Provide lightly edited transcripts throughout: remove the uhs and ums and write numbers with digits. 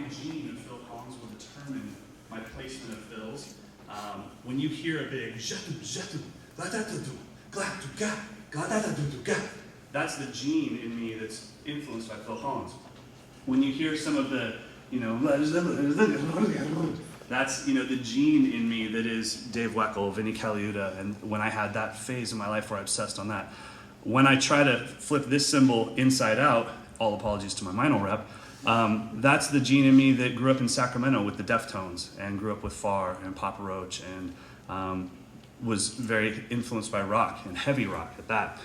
gene of Phil Collins will determine my placement of fills. When you hear a big that's the gene in me that's influenced by Phil Collins. When you hear some of the, that's, the gene in me that is Dave Weckl, Vinnie Caliuta, and when I had that phase in my life where I obsessed on that. When I try to flip this cymbal inside out, all apologies to my Meinl rep, that's the gene in me that grew up in Sacramento with the Deftones and grew up with Farr and Papa Roach and was very influenced by rock and heavy rock at that.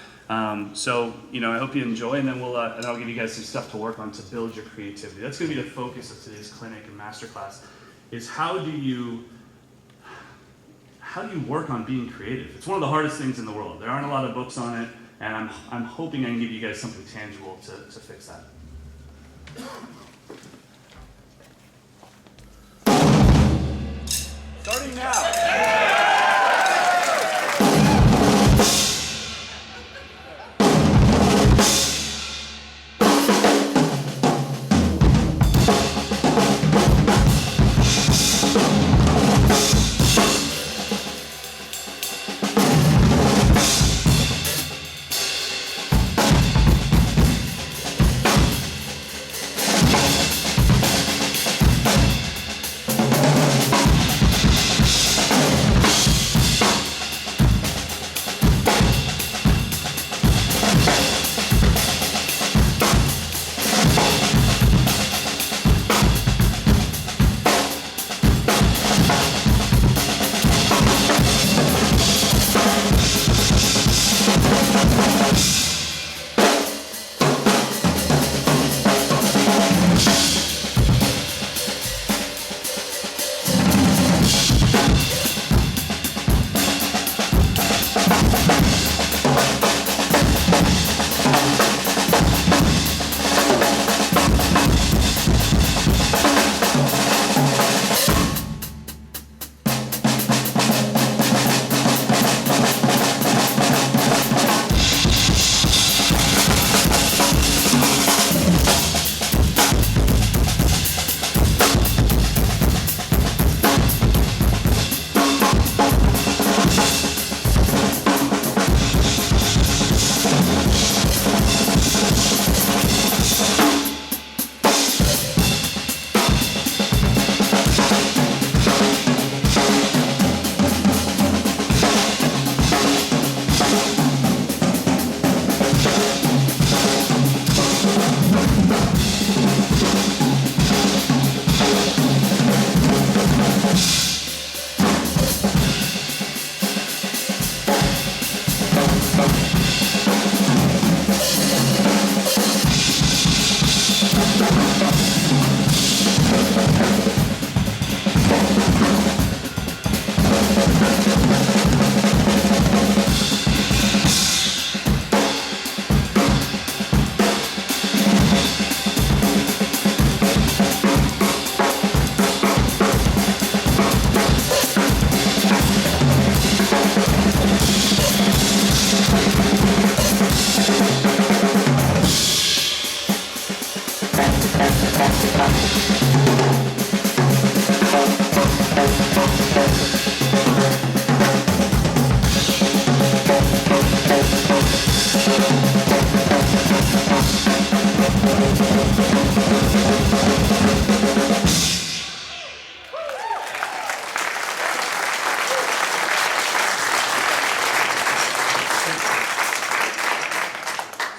So, I hope you enjoy, and then and I'll give you guys some stuff to work on to build your creativity. That's going to be the focus of today's clinic and masterclass, is how do you work on being creative? It's one of the hardest things in the world. There aren't a lot of books on it, and I'm hoping I can give you guys something tangible to fix that. Starting now.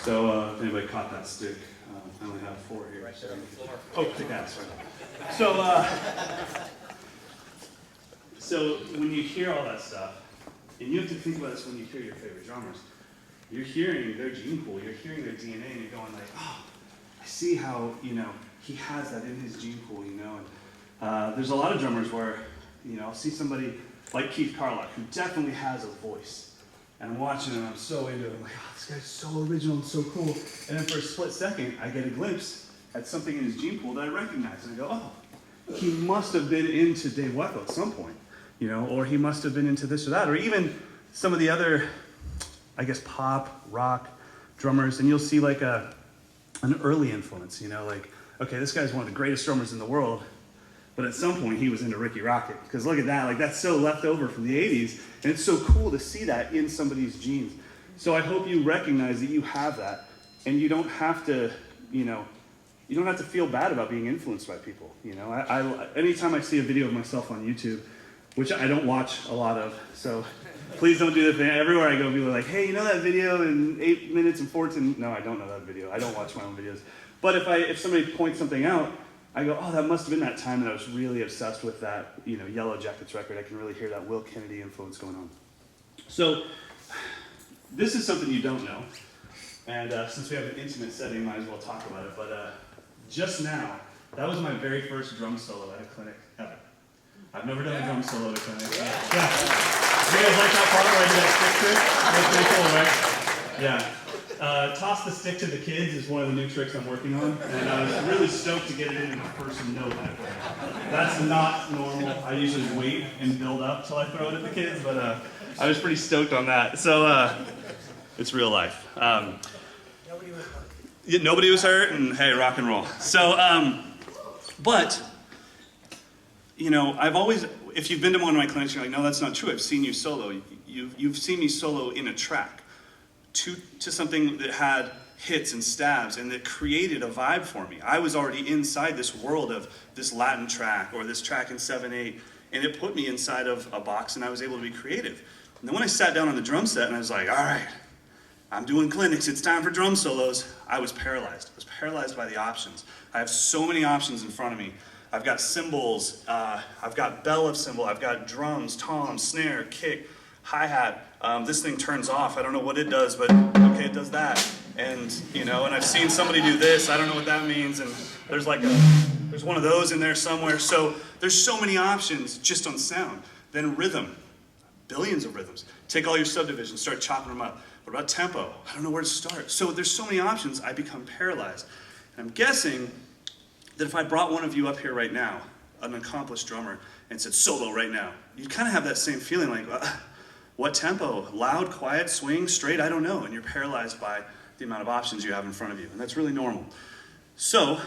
So, if anybody caught that stick, I only have 4 here. Right there on the floor. Oh, kick ass, right. So when you hear all that stuff, and you have to think about this when you hear your favorite drummers, you're hearing their gene pool, you're hearing their DNA, and you're going like, oh, I see how, he has that in his gene pool, and there's a lot of drummers where, I'll see somebody like Keith Carlock, who definitely has a voice. And I'm watching him, and I'm so into it. I'm like, oh, this guy's so original and so cool. And then for a split second, I get a glimpse at something in his gene pool that I recognize. And I go, oh, he must have been into Dave Weckl at some point, or he must have been into this or that. Or even some of the other, I guess, pop, rock drummers. And you'll see like an early influence, like okay, this guy's one of the greatest drummers in the world, but at some point he was into Ricky Rocket. Because look at that, like that's so left over from the 80s, and it's so cool to see that in somebody's genes. So I hope you recognize that you have that, and you don't have to, you don't have to feel bad about being influenced by people. Anytime I see a video of myself on YouTube, which I don't watch a lot of, so please don't do the thing. Everywhere I go, people are like, hey, you know that video in 8 minutes and 14? No, I don't know that video. I don't watch my own videos. But if somebody points something out, I go, oh, that must have been that time that I was really obsessed with that, Yellow Jackets record. I can really hear that Will Kennedy influence going on. So this is something you don't know. And since we have an intimate setting, might as well talk about it. But just now, that was my very first drum solo at a clinic ever. I've never done a drum solo at a clinic. Yeah. You guys like that part where I did that stick trick? That's pretty cool, right? Yeah. Toss the stick to the kids is one of the new tricks I'm working on. And I was really stoked to get it in the first note. That's not normal. I usually wait and build up till I throw it at the kids, but I was pretty stoked on that. So it's real life. Nobody was hurt, and hey, rock and roll. So, but, I've always, if you've been to one of my clinics, you're like, no, that's not true. I've seen you solo. You've seen me solo in a track to something that had hits and stabs and that created a vibe for me. I was already inside this world of this Latin track or this track in 7/8, and it put me inside of a box, and I was able to be creative. And then when I sat down on the drum set and I was like, all right, I'm doing clinics, it's time for drum solos, I was paralyzed. I was paralyzed by the options. I have so many options in front of me. I've got cymbals, I've got bell of cymbal, I've got drums, tom, snare, kick, hi-hat. This thing turns off, I don't know what it does, but okay, it does that. And, and I've seen somebody do this, I don't know what that means, and there's there's one of those in there somewhere. So there's so many options just on sound. Then rhythm, billions of rhythms. Take all your subdivisions, start chopping them up. What about tempo? I don't know where to start. So there's so many options, I become paralyzed. And I'm guessing that if I brought one of you up here right now, an accomplished drummer, and said solo right now, you'd kind of have that same feeling like, what tempo? Loud, quiet, swing, straight? I don't know. And you're paralyzed by the amount of options you have in front of you. And that's really normal. So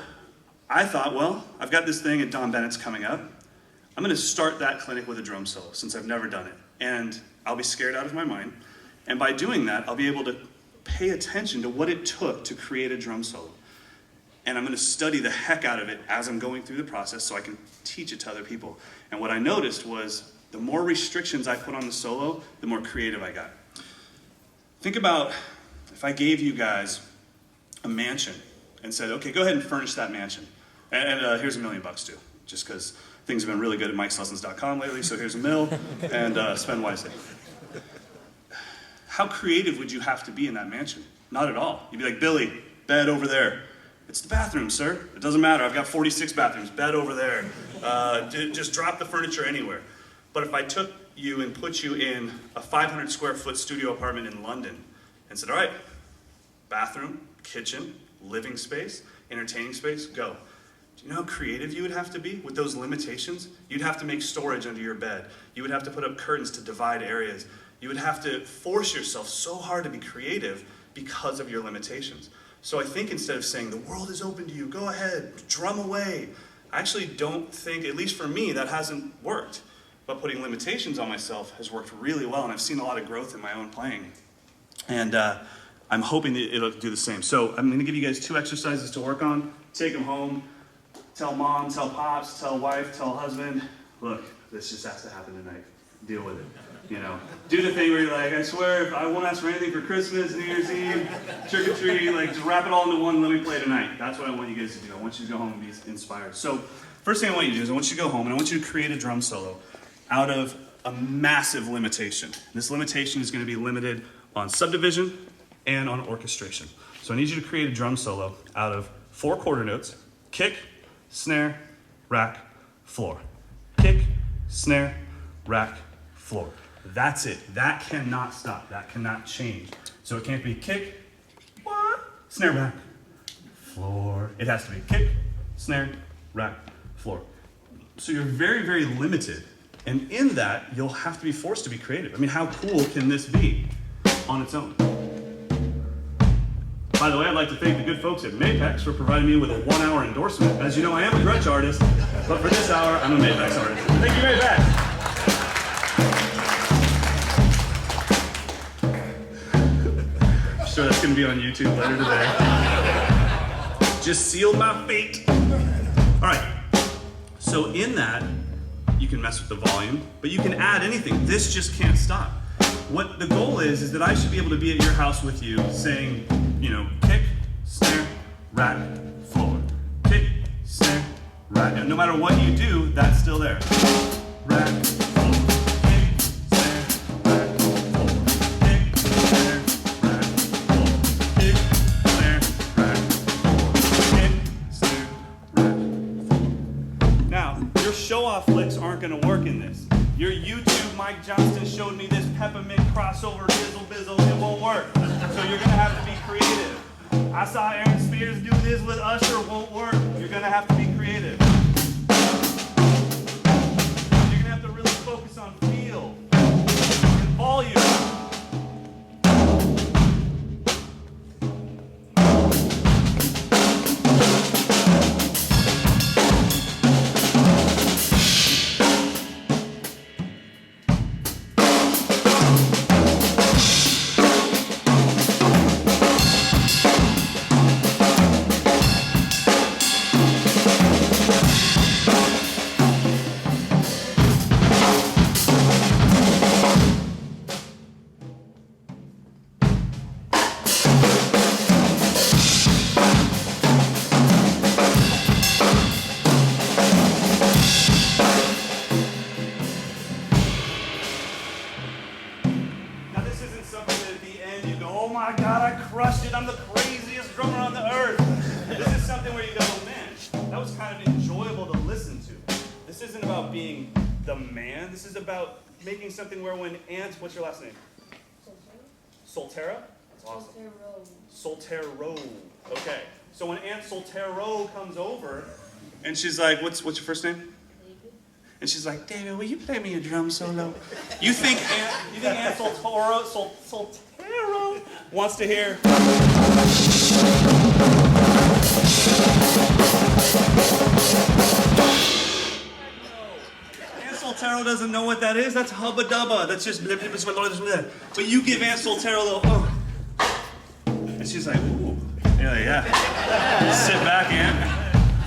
I thought, well, I've got this thing at Don Bennett's coming up. I'm going to start that clinic with a drum solo since I've never done it. And I'll be scared out of my mind. And by doing that, I'll be able to pay attention to what it took to create a drum solo. And I'm going to study the heck out of it as I'm going through the process so I can teach it to other people. And what I noticed was the more restrictions I put on the solo, the more creative I got. Think about if I gave you guys a mansion and said, okay, go ahead and furnish that mansion. And here's $1 million too, just because things have been really good at MikeSlessons.com lately, so here's $1 million, and spend wisely. How creative would you have to be in that mansion? Not at all. You'd be like, Billy, bed over there. It's the bathroom, sir. It doesn't matter. I've got 46 bathrooms. Bed over there. Just drop the furniture anywhere. But if I took you and put you in a 500 square foot studio apartment in London and said, all right, bathroom, kitchen, living space, entertaining space, go. Do you know how creative you would have to be with those limitations? You'd have to make storage under your bed. You would have to put up curtains to divide areas. You would have to force yourself so hard to be creative because of your limitations. So I think instead of saying, the world is open to you, go ahead, drum away, I actually don't think, at least for me, that hasn't worked. But putting limitations on myself has worked really well, and I've seen a lot of growth in my own playing. And I'm hoping that it'll do the same. So I'm going to give you guys 2 exercises to work on. Take them home. Tell mom, tell pops, tell wife, tell husband, look, this just has to happen tonight. Deal with it. Do the thing where you're like, I swear, if I won't ask for anything for Christmas, New Year's Eve, trick or treat, just wrap it all into one, let me play tonight. That's what I want you guys to do. I want you to go home and be inspired. So first thing I want you to do is I want you to go home and I want you to create a drum solo out of a massive limitation. This limitation is going to be limited on subdivision and on orchestration. So I need you to create a drum solo out of 4 quarter notes: kick, snare, rack, floor. Kick, snare, rack, floor. That's it. That cannot stop. That cannot change. So it can't be kick, snare, rack, floor. It has to be kick, snare, rack, floor. So you're very, very limited. And in that, you'll have to be forced to be creative. I mean, how cool can this be on its own? If By the way, I'd like to thank the good folks at Mapex for providing me with a 1-hour endorsement. As you know, I am a Gretsch artist, but for this hour, I'm a Mapex artist. Thank you, Mapex. I'm sure that's going to be on YouTube later today. Just sealed my fate. All right, so in that, you can mess with the volume, but you can add anything. This just can't stop. What the goal is that I should be able to be at your house with you saying, you know, kick, snare, rack, floor. Kick, snare, rack. And no matter what you do, that's still there. Rack, floor. Kick, snare, rack, floor. Kick, snare, rack, floor. Kick, snare, rack, floor. Kick, snare, rack, floor. Now, your show-off licks aren't going to work in this. Your YouTube Mike Johnston showed me this peppermint crossover bizzle bizzle. It won't work. So you're gonna have to be creative. I saw Aaron Spears do this with Usher. Won't work. You're gonna have to be creative. You're gonna have to really focus on feel and volume. I'm the craziest drummer on the earth. This is something where you go, oh, man, that was kind of enjoyable to listen to. This isn't about being the man. This is about making something where when Ant, what's your last name? Soltera? That's awesome. Soltero. Okay. So when Aunt Soltero comes over, and she's like, what's your first name? And she's like, David, will you play me a drum solo? You think Aunt Soltero wants to hear? Aunt Soltero doesn't know what that is. That's hubba dubba. That's just blah, blah, blah, blah, blah. But you give Aunt Soltero a little, oh. And she's like, ooh. And you're like, yeah. Sit back, Aunt,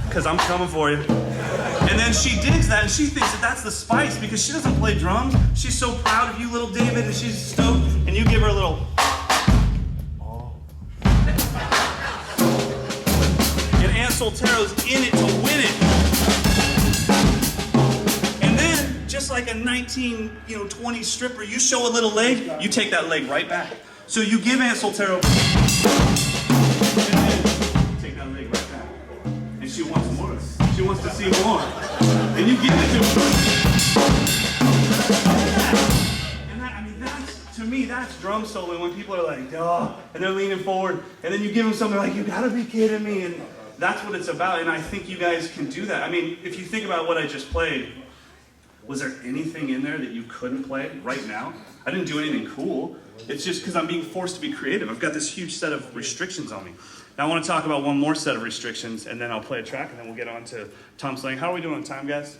because I'm coming for you. And then she digs that, and she thinks that that's the spice because she doesn't play drums. She's so proud of you, little David, and she's stoked. And you give her a little, oh. And Aunt Soltero's in it to win it. And then, just like a 1920 stripper, you show a little leg, you take that leg right back. So you give Aunt Soltero, and then take that leg right back. And she wants more. She wants to see more. And you give it to her. And that, I mean, to me, that's drum solo when people are like, oh, and they're leaning forward, and then you give them something like, you gotta be kidding me, and that's what it's about, and I think you guys can do that. I mean, if you think about what I just played, was there anything in there that you couldn't play right now? I didn't do anything cool. It's just because I'm being forced to be creative. I've got this huge set of restrictions on me. Now I want to talk about one more set of restrictions, and then I'll play a track, and then we'll get on to Tom slaying. How are we doing on time, guys?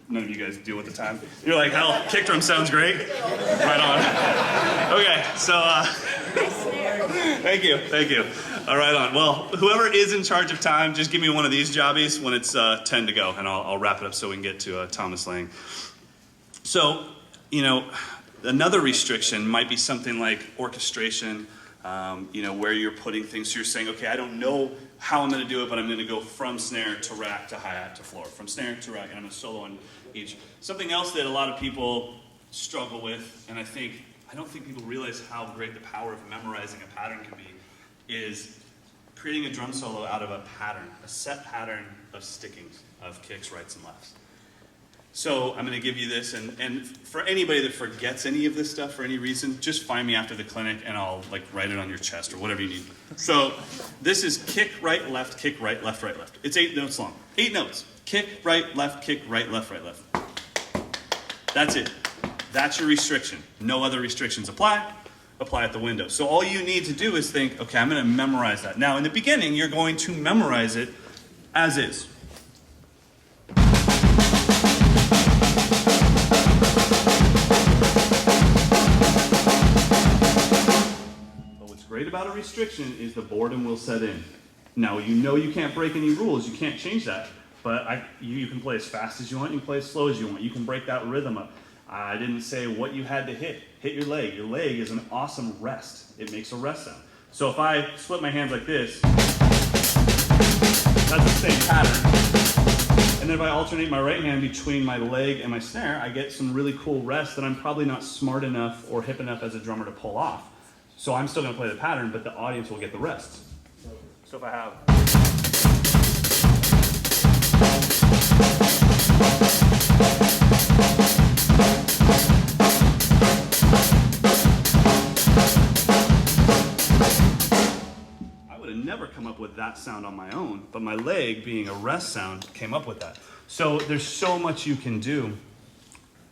None of you guys deal with the time. You're like, hell, kick drum sounds great. Right on. Okay, so, thank you. All right on. Well, whoever is in charge of time, just give me one of these jobbies when it's 10 to go, and I'll wrap it up so we can get to Thomas Lang. So, another restriction might be something like orchestration, where you're putting things, so you're saying, okay, I don't know how I'm going to do it, but I'm going to go from snare to rack to hi-hat to floor, from snare to rack, and I'm going to solo on each. Something else that a lot of people struggle with, and I don't think people realize how great the power of memorizing a pattern can be, is creating a drum solo out of a pattern, a set pattern of stickings, of kicks, rights, and lefts. So I'm going to give you this, and for anybody that forgets any of this stuff for any reason, just find me after the clinic and I'll write it on your chest or whatever you need. So this is kick, right, left, left, right, left. It's 8 notes long. 8 notes. Kick, right, left, left, right, left. That's it. That's your restriction. No other restrictions apply. apply at the window. So all you need to do is think, okay, I'm going to memorize that. Now, in the beginning, you're going to memorize it as is. But what's great about a restriction is the boredom will set in. Now, you know you can't break any rules. You can't change that. But you can play as fast as you want. You can play as slow as you want. You can break that rhythm up. I didn't say what you had to hit. Hit your leg. Your leg is an awesome rest. It makes a rest sound. So if I split my hands like this, that's the same pattern. And then if I alternate my right hand between my leg and my snare, I get some really cool rest that I'm probably not smart enough or hip enough as a drummer to pull off. So I'm still going to play the pattern, but the audience will get the rest. So if I have... I would have never come up with that sound on my own, but my leg, being a rest sound, came up with that. So there's so much you can do,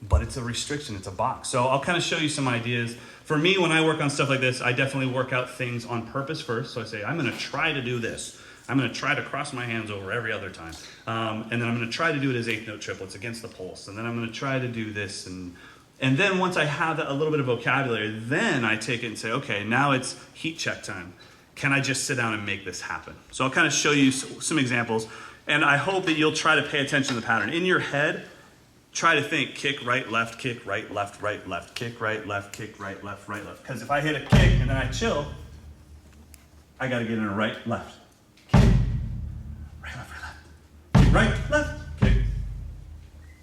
but it's a restriction, it's a box. So I'll kind of show you some ideas. For me, when I work on stuff like this, I definitely work out things on purpose first. So I say, I'm going to try to do this. I'm going to try to cross my hands over every other time. And then I'm going to try to do it as eighth note triplets against the pulse. And then I'm going to try to do this. And then once I have a little bit of vocabulary, then I take it and say, okay, now it's heat check time. Can I just sit down and make this happen? So I'll kind of show you some examples. And I hope that you'll try to pay attention to the pattern. In your head, try to think kick, right, left, kick, right, left, kick, right, left, kick, right, left, right, left. Because if I hit a kick and then I chill, I got to get in a right, left. Right, left, kick.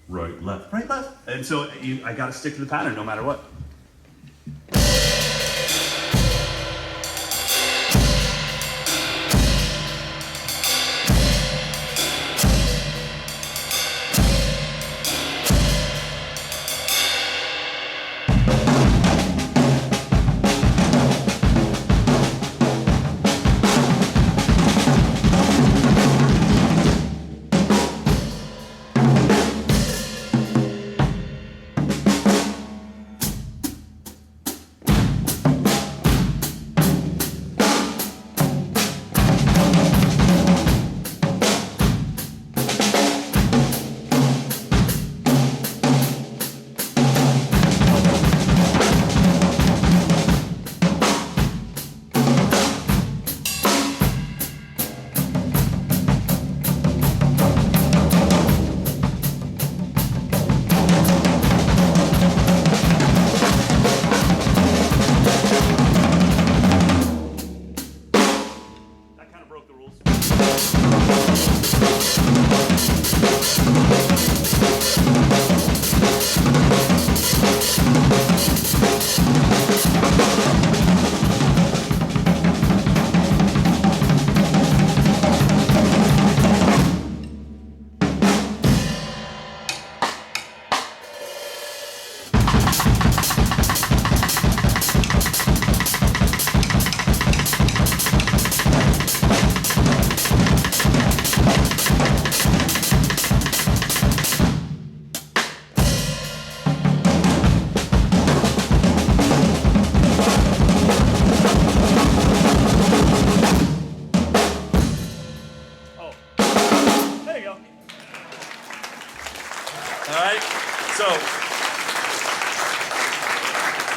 Right, left, right, left. And so I got to stick to the pattern no matter what.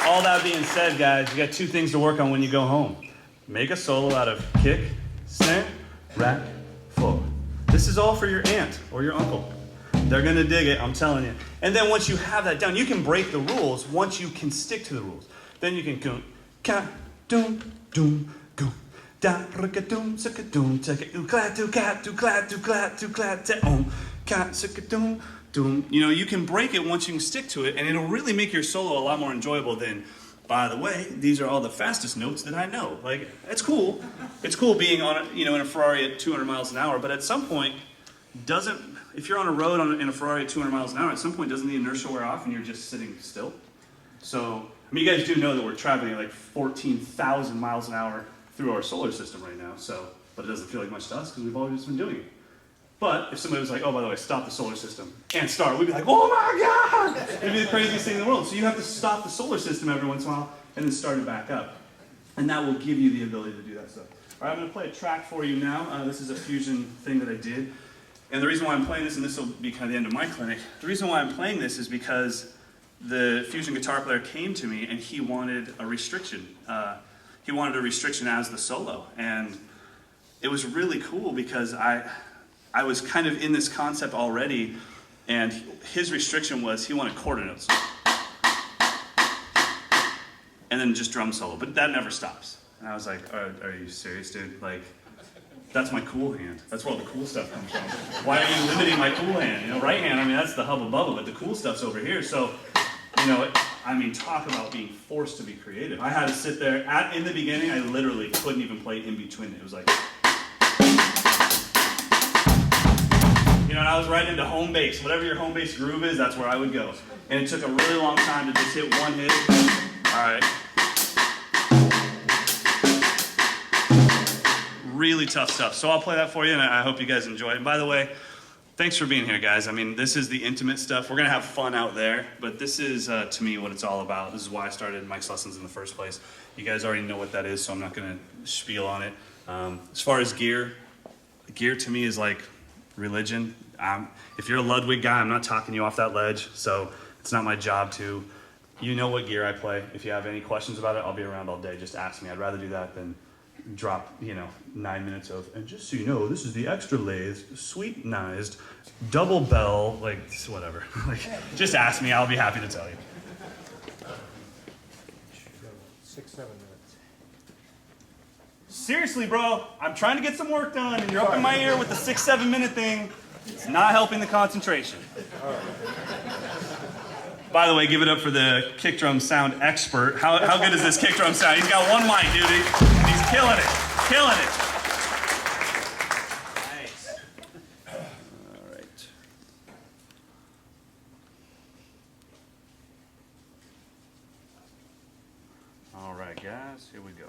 All that being said, guys, you got two things to work on when you go home. Make a solo out of kick, snare, rack, forward. This is all for your aunt or your uncle. They're gonna dig it, I'm telling you. And then once you have that down, you can break the rules once you can stick to the rules. Then you can go, ka, doom, doom, go, da, raka, doom, suka, doom, taka, ukla, do, cat, do, clat, do, clat, do, clat, te, cat, suka, doom, doom. You know, you can break it once you can stick to it, and it'll really make your solo a lot more enjoyable than, by the way, these are all the fastest notes that I know. Like, it's cool. It's cool being on, in a Ferrari at 200 miles an hour, but at some point, if you're on a road in a Ferrari at 200 miles an hour, at some point, doesn't the inertia wear off and you're just sitting still? So, I mean, you guys do know that we're traveling at like 14,000 miles an hour through our solar system right now, but it doesn't feel like much to us because we've always been doing it. But if somebody was like, oh, by the way, stop the solar system and start, we'd be like, oh my God! It'd be the craziest thing in the world. So you have to stop the solar system every once in a while and then start it back up. And that will give you the ability to do that stuff. All right, I'm going to play a track for you now. This is a fusion thing that I did. And the reason why I'm playing this, and this will be kind of the end of my clinic, the reason why I'm playing this is because the fusion guitar player came to me and he wanted a restriction. He wanted a restriction as the solo. And it was really cool because I was kind of in this concept already, and his restriction was he wanted quarter notes. And then just drum solo, but that never stops. And I was like, are you serious, dude? Like, that's my cool hand. That's where all the cool stuff comes from. Why are you limiting my cool hand? You know, right hand, I mean, that's the hubba bubba, but the cool stuff's over here. So, you know, I mean, talk about being forced to be creative. I had to sit there, in the beginning, I literally couldn't even play in between. It was like, you know, and I was right into home bass. Whatever your home bass groove is, that's where I would go. And it took a really long time to just hit one hit. All right. Really tough stuff. So I'll play that for you, and I hope you guys enjoy it. And by the way, thanks for being here, guys. I mean, this is the intimate stuff. We're going to have fun out there, but this is, to me, what it's all about. This is why I started Mike's Lessons in the first place. You guys already know what that is, so I'm not going to spiel on it. As far as gear to me is like religion. If you're a Ludwig guy, I'm not talking you off that ledge, so it's not my job to. You know what gear I play. If you have any questions about it, I'll be around all day. Just ask me. I'd rather do that than drop, 9 minutes of, and just so you know, this is the extra lathed, sweetenized, double bell, like, whatever. Like, just ask me, I'll be happy to tell you. 6, 7 minutes. Seriously, bro, I'm trying to get some work done, and you're up in my ear with the 6-7 minute thing. It's not helping the concentration. By the way, give it up for the kick drum sound expert. How good does this kick drum sound? He's got one mic, dude, and he's killing it. Killing it. Nice. All right. All right, guys, here we go.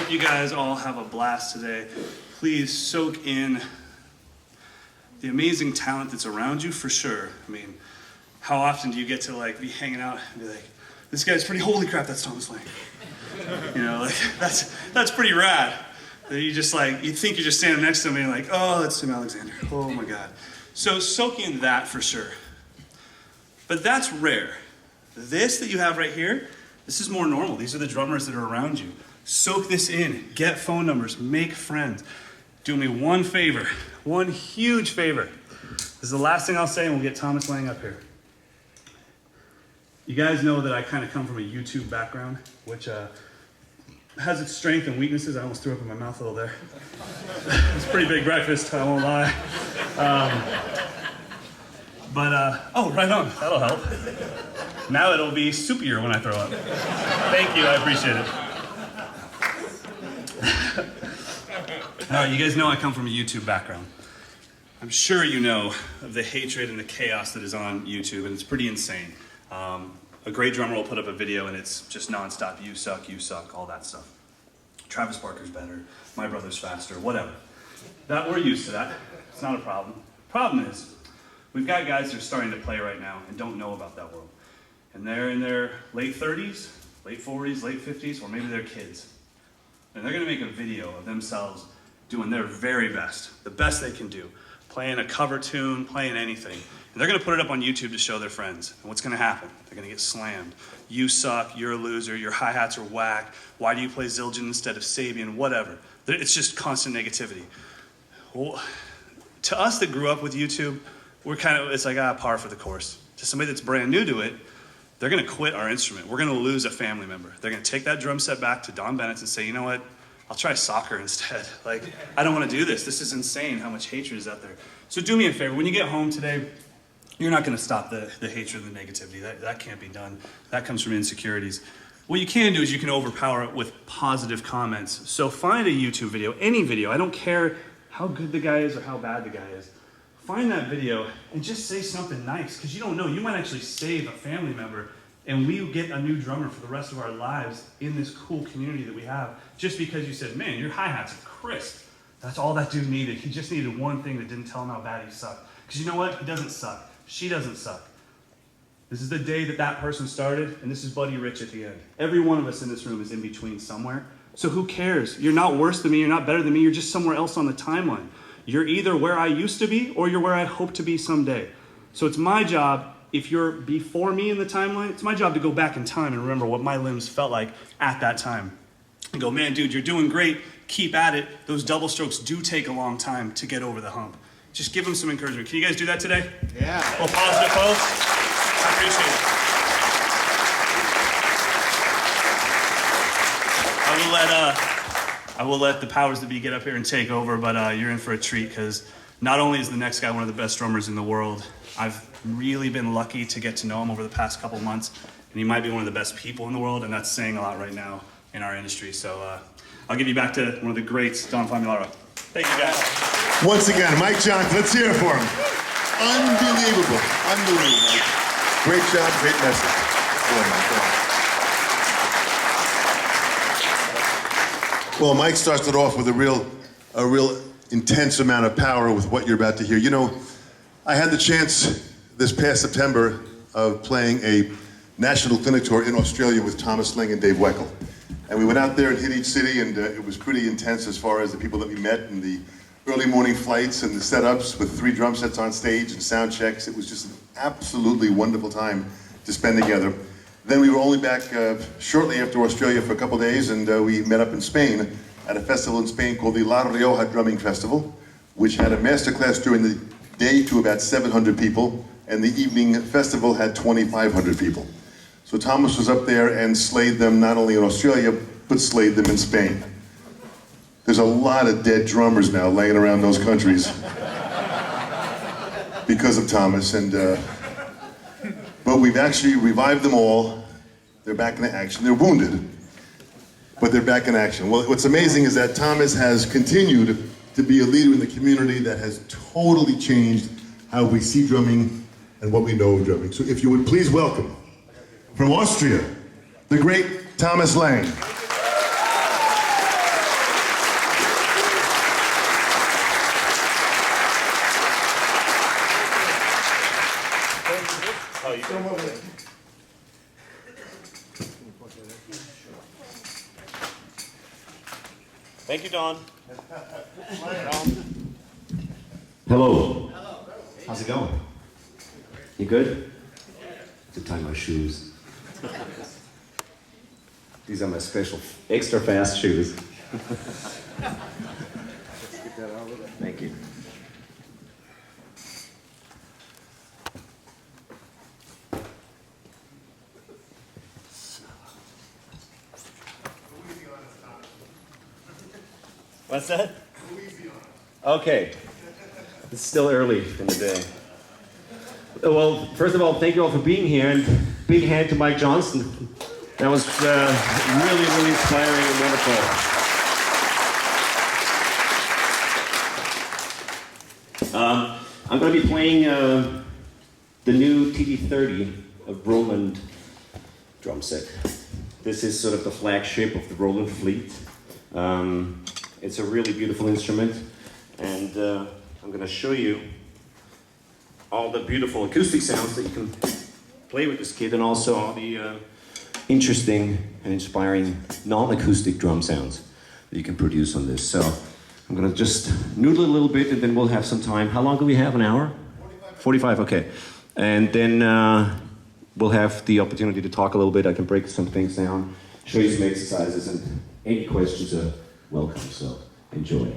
hope you guys all have a blast today. Please soak in the amazing talent that's around you, for sure. I mean, how often do you get to like be hanging out and be like, this guy's pretty, holy crap, that's Thomas Lang. You know, like that's pretty rad. That you just like, you think you're just standing next to him and you're like, oh, that's Tim Alexander. Oh my God. So soak in that for sure. But that's rare. This that you have right here, this is more normal. These are the drummers that are around you. Soak this in, get phone numbers, make friends. Do me one favor, one huge favor. This is the last thing I'll say and we'll get Thomas Lang up here. You guys know that I kind of come from a YouTube background, which has its strengths and weaknesses. I almost threw up in my mouth a little there. It's a pretty big breakfast, I won't lie. Oh, right on, that'll help. Now it'll be soupier when I throw up. Thank you, I appreciate it. All right, you guys know I come from a YouTube background. I'm sure you know of the hatred and the chaos that is on YouTube, and it's pretty insane. A great drummer will put up a video and it's just nonstop, you suck, all that stuff. Travis Barker's better, my brother's faster, whatever. We're used to that. It's not a problem. Problem is, we've got guys that are starting to play right now and don't know about that world. And they're in their late 30s, late 40s, late 50s, or maybe they're kids. And they're gonna make a video of themselves doing their very best, the best they can do, playing a cover tune, playing anything. And they're gonna put it up on YouTube to show their friends. And what's gonna happen? They're gonna get slammed. You suck, you're a loser, your hi-hats are whack, why do you play Zildjian instead of Sabian, whatever. It's just constant negativity. Well, to us that grew up with YouTube, it's like, par for the course. To somebody that's brand new to it, they're gonna quit our instrument. We're gonna lose a family member. They're gonna take that drum set back to Don Bennett's and say, you know what? I'll try soccer instead. Like, I don't wanna do this. This is insane how much hatred is out there. So do me a favor, when you get home today, you're not gonna stop the hatred and the negativity. That can't be done. That comes from insecurities. What you can do is you can overpower it with positive comments. So find a YouTube video, any video, I don't care how good the guy is or how bad the guy is. Find that video and just say something nice, because you don't know, you might actually save a family member and we get a new drummer for the rest of our lives in this cool community that we have, just because you said, man, your hi-hats are crisp. That's all that dude needed. He just needed one thing that didn't tell him how bad he sucked. Because you know what? He doesn't suck. She doesn't suck. This is the day that person started, and this is Buddy Rich at the end. Every one of us in this room is in between somewhere. So who cares? You're not worse than me, you're not better than me, you're just somewhere else on the timeline. You're either where I used to be, or you're where I hope to be someday. So it's my job, if you're before me in the timeline, it's my job to go back in time and remember what my limbs felt like at that time. And go, man, dude, you're doing great, keep at it. Those double strokes do take a long time to get over the hump. Just give them some encouragement. Can you guys do that today? Yeah. A little positive, folks. I appreciate it. I will let the powers that be get up here and take over, but you're in for a treat, because not only is the next guy one of the best drummers in the world, I've really been lucky to get to know him over the past couple months, and he might be one of the best people in the world, and that's saying a lot right now in our industry. So I'll give you back to one of the greats, Don Famularo. Thank you, guys. Once again, Mike Johnston, let's hear it for him. Unbelievable, unbelievable. Great job, great message. Well, Mike started off with a real intense amount of power with what you're about to hear. You know, I had the chance this past September of playing a national clinic tour in Australia with Thomas Lang and Dave Weckl. And we went out there and hit each city, and it was pretty intense as far as the people that we met and the early morning flights and the setups with 3 drum sets on stage and sound checks. It was just an absolutely wonderful time to spend together. Then we were only back shortly after Australia for a couple days, and we met up in Spain at a festival in Spain called the La Rioja Drumming Festival, which had a masterclass during the day to about 700 people, and the evening festival had 2,500 people. So Thomas was up there and slayed them not only in Australia, but slayed them in Spain. There's a lot of dead drummers now laying around those countries because of Thomas, but we've actually revived them all. They're back in action. They're wounded, but they're back in action. Well, what's amazing is that Thomas has continued to be a leader in the community that has totally changed how we see drumming and what we know of drumming. So if you would please welcome, from Austria, the great Thomas Lang. Thank you, Don. Hello. How's it going? You good? To tie my shoes. These are my special, extra fast shoes. Thank you. What's that? Okay. It's still early in the day. Well, first of all, thank you all for being here, and big hand to Mike Johnston. That was really, really inspiring and wonderful. I'm going to be playing the new TD-30, a Roland drum set. This is sort of the flagship of the Roland fleet. It's a really beautiful instrument, and I'm going to show you all the beautiful acoustic sounds that you can play with this kit, and also all the interesting and inspiring non-acoustic drum sounds that you can produce on this. So I'm going to just noodle a little bit, and then we'll have some time. How long do we have? An hour? 45, okay. And then we'll have the opportunity to talk a little bit. I can break some things down, show you some exercises, and any questions are welcome, so enjoy.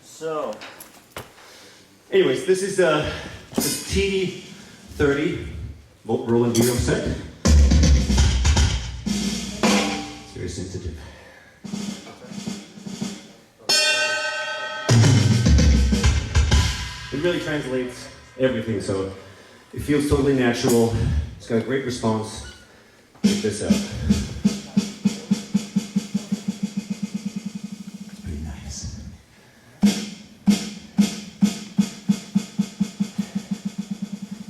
So, anyways, this is the TD30 Roland drum set. It's very sensitive. It really translates everything, so it feels totally natural. It's got a great response. Check this out. It's pretty nice.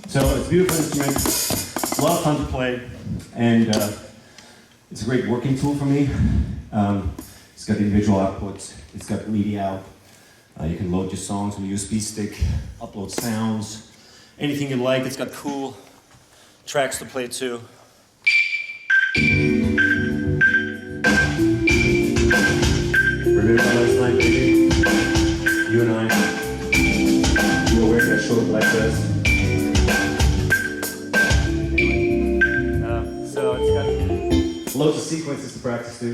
So it's a beautiful instrument. It's a lot of fun to play, and it's a great working tool for me. It's got individual outputs. It's got MIDI out. You can load your songs on a USB stick, upload sounds, anything you like. It's got cool tracks to play too. Remember last night, baby? You and I, you were wearing that short black dress. So it's got loads of sequences to practice to.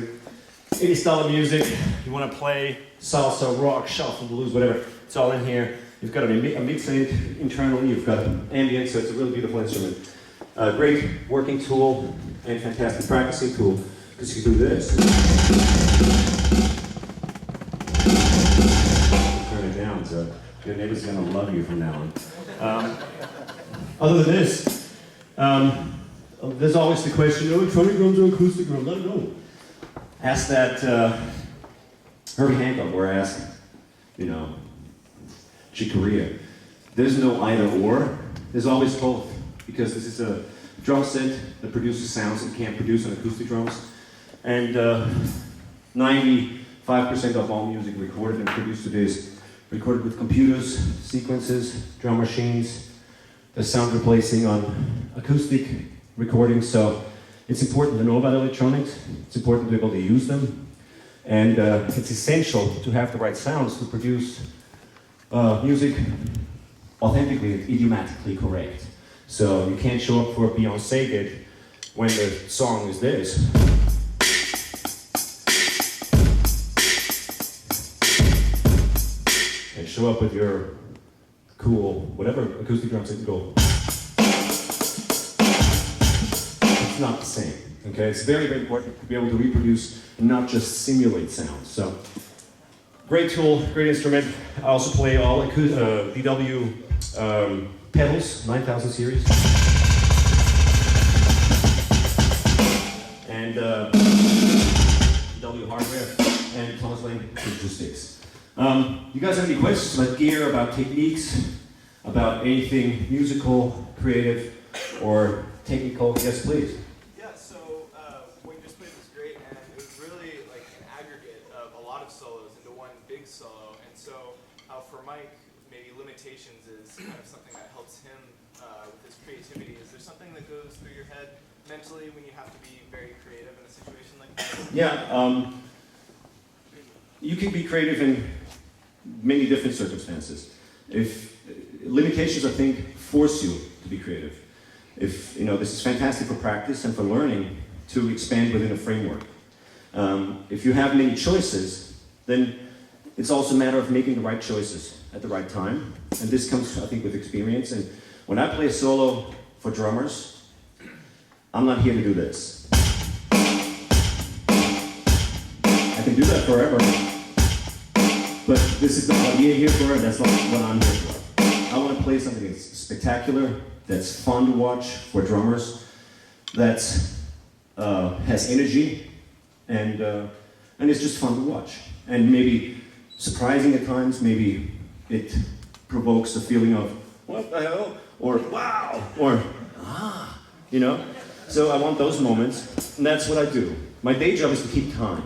Any style of music you want to play, salsa, rock, shuffle, blues, whatever, it's all in here. You've got a mixer internally, you've got ambient, so it's a really beautiful instrument. Great working tool and fantastic practicing tool, because you can do this. Turn it down, so your neighbor's going to love you from now on. Other than this, there's always the question, electronic drums or acoustic drums? I don't know. Ask that Herbie Hancock, or ask, Chick Corea. There's no either or. There's always both, because this is a drum set that produces sounds it can't produce on acoustic drums, and 95% of all music recorded and produced today is recorded with computers, sequences, drum machines. There's sound replacing on acoustic recordings, so it's important to know about electronics. It's important to be able to use them, and it's essential to have the right sounds to produce music authentically and idiomatically correct. So you can't show up for a Beyoncé gig when the song is this. And show up with your cool, whatever acoustic drum set and go. It's not the same, okay? It's very, very important to be able to reproduce and not just simulate sounds. So, great tool, great instrument. I also play all DW pedals, 9000 series. And DW hardware, and Thomas Lane acoustics. You guys have any questions about gear, about techniques, about anything musical, creative, or technical? Yes, please. Yeah, so what you just played was great, and it was really like an aggregate of a lot of solos into one big solo. And so for Mike, maybe limitations is kind of something that helps him with his creativity. Is there something that goes through your head mentally when you have to be very creative in a situation like that? Yeah, you can be creative in many different circumstances. If limitations, I think, force you to be creative. If this is fantastic for practice and for learning to expand within a framework. If you have many choices, then it's also a matter of making the right choices at the right time. And this comes, I think, with experience. And when I play a solo for drummers, I'm not here to do this. I can do that forever. But this is not what you're here for, and that's not what I'm here for. I want to play something that's spectacular, that's fun to watch for drummers, that has energy, and it's just fun to watch. And maybe surprising at times, maybe it provokes a feeling of, what the hell? Or wow, or ah, So I want those moments, and that's what I do. My day job is to keep time.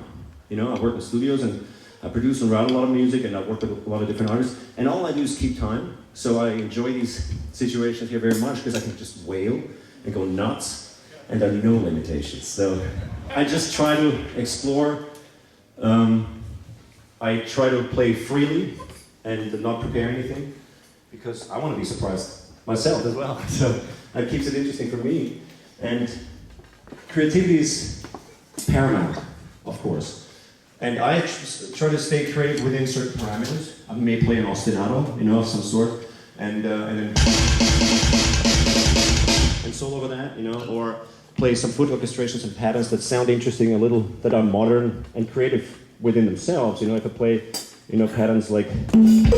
I work in studios, and I produce and write a lot of music, and I work with a lot of different artists, and all I do is keep time. So I enjoy these situations here very much because I can just wail and go nuts, and there are no limitations. So I just try to explore. I try to play freely and not prepare anything because I want to be surprised myself as well. So that keeps it interesting for me. And creativity is paramount. of course. And I try to stay creative within certain parameters. I may play an ostinato, you know, of some sort, and then solo over that, you know, or play some foot orchestrations and patterns that sound interesting a little, that are modern and creative within themselves. You know, I could play, you know, patterns like, you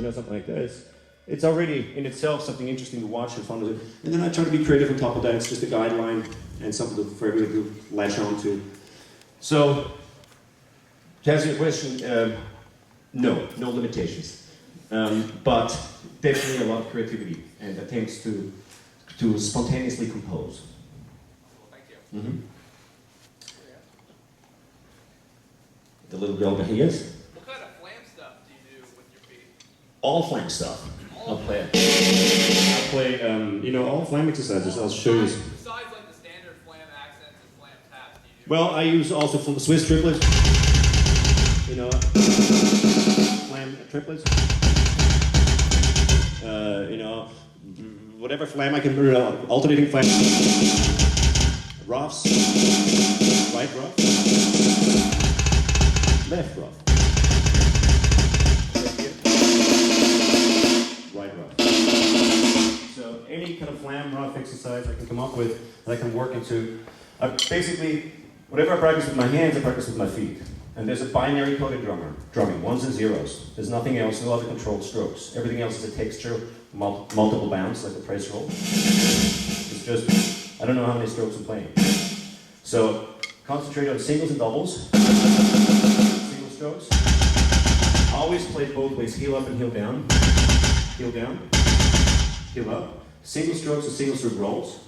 know, something like this. It's already in itself something interesting to watch and fun to do. And then I try to be creative on top of that. It's just a guideline and something for everybody to latch on to. So, to answer your question, no limitations. But definitely a lot of creativity and attempts to spontaneously compose. Well, thank you. Mm-hmm. The little girl behind us. What kind of flam stuff do you do with your feet? All flam stuff. I'll play it. I'll play, you know, all flam exercises. I'll show you. Besides like the standard flam accents and flam taps, do you do? Well, I use also Swiss triplets. You know, flam triplets. You know, whatever flam I can, alternating flam. Ruffs, right ruff, left ruff. Right ruff. So any kind of flam ruff exercise I can come up with that I can work into. Basically, whatever I practice with my hands, I practice with my feet. And there's a binary coded drumming, ones and zeros. There's nothing else, no other controlled strokes. Everything else is a texture, multiple bounce, like the press roll. It's just, I don't know how many strokes I'm playing. So, concentrate on singles and doubles. Single strokes. Always play both ways, heel up and heel down. Heel down, heel up. Single strokes and single stroke rolls.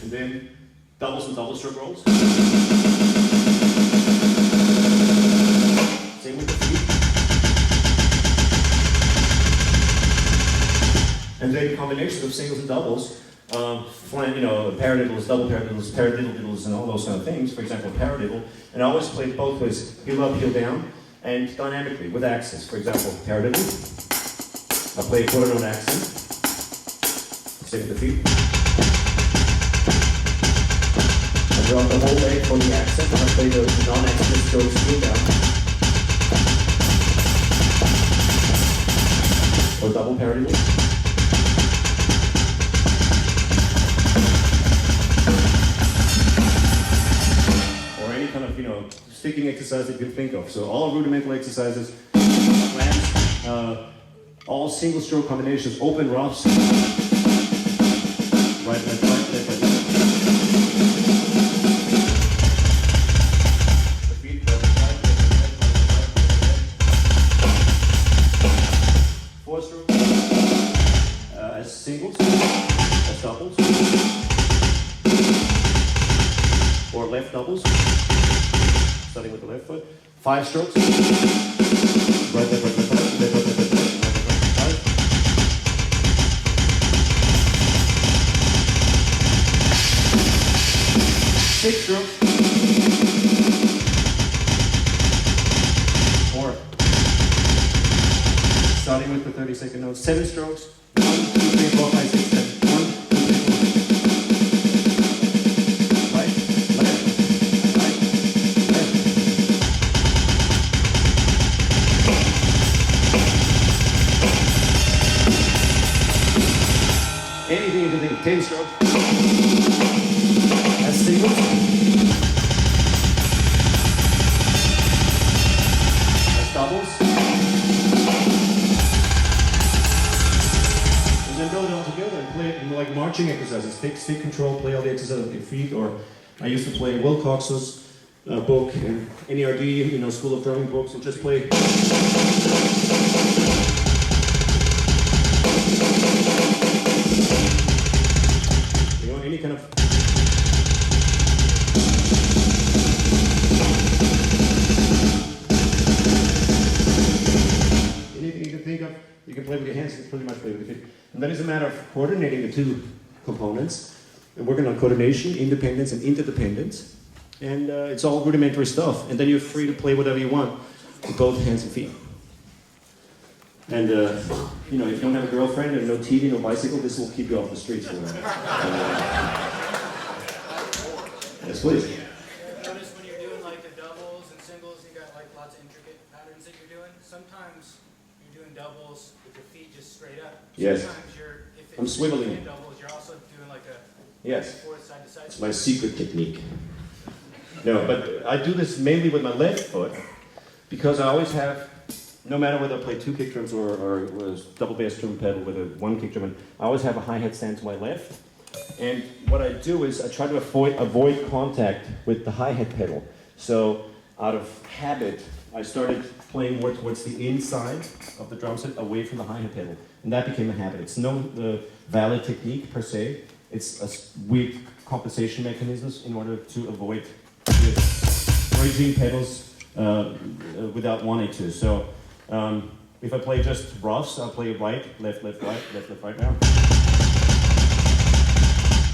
And then doubles and double stroke rolls. Same with the feet. And then combinations of singles and doubles, you know, paradiddles, double paradiddles, paradiddle-diddles, and all those kind of things. For example, paradiddle. And I always play both ways, heel up, heel down, and dynamically with accents. For example, paradiddle. I play quarter note accent. Same with the feet. I drop the whole leg from the accent, and I play the non-accent strokes heel down. Or double paradiddle. Kind of, you know, sticking exercise that you can think of. So all rudimental exercises, slams, all single stroke combinations, open ruffs, right, left, right, left, right, left. The feet, left, right, left. Four strokes, as singles, as doubles, or left doubles. Starting with the left foot. 5 strokes. Right, left, right, left, right, left, right, left, right, left, right. 6 strokes. 4. Starting with the 30-second notes. 7 strokes. 1, 2, 3, 4, 5, 6, 7. 1, 2, 3, 4. Right, left. Anything you can think of. 10 strokes. As singles. As doubles. And then build it all together and play it in like marching exercises. Take stick control, play all the exercises with your feet, or I used to play Wilcox's book and NERD, you know, School of Drumming books, and just play. Any kind of anything you can think of, you can play with your hands, you can pretty much play with your feet. And then it's a matter of coordinating the two components and working on coordination, independence, and interdependence. And it's all rudimentary stuff. And then you're free to play whatever you want with both hands and feet. And you know, if you don't have a girlfriend and no TV, no bicycle, this will keep you off the streets for a while. Yes, please. Notice when you're doing like the doubles and singles, you got like lots of intricate patterns that you're doing. Sometimes you're doing doubles with your feet just straight up. Yes. Sometimes if I'm swiveling. doing doubles, you're also doing like a Yes. forward side to side. It's my secret technique. No, but I do this mainly with my left foot because I always have, no matter whether I play two kick drums or a double bass drum pedal with a one kick drum, I always have a hi-hat stand to my left. And what I do is I try to avoid contact with the hi-hat pedal. So out of habit, I started playing more towards the inside of the drum set, away from the hi-hat pedal. And that became a habit. It's no valid technique per se. It's a weird compensation mechanisms in order to avoid bridging pedals without wanting to. So if I play just roughs, I'll play right, left, left, right, left, left, right now.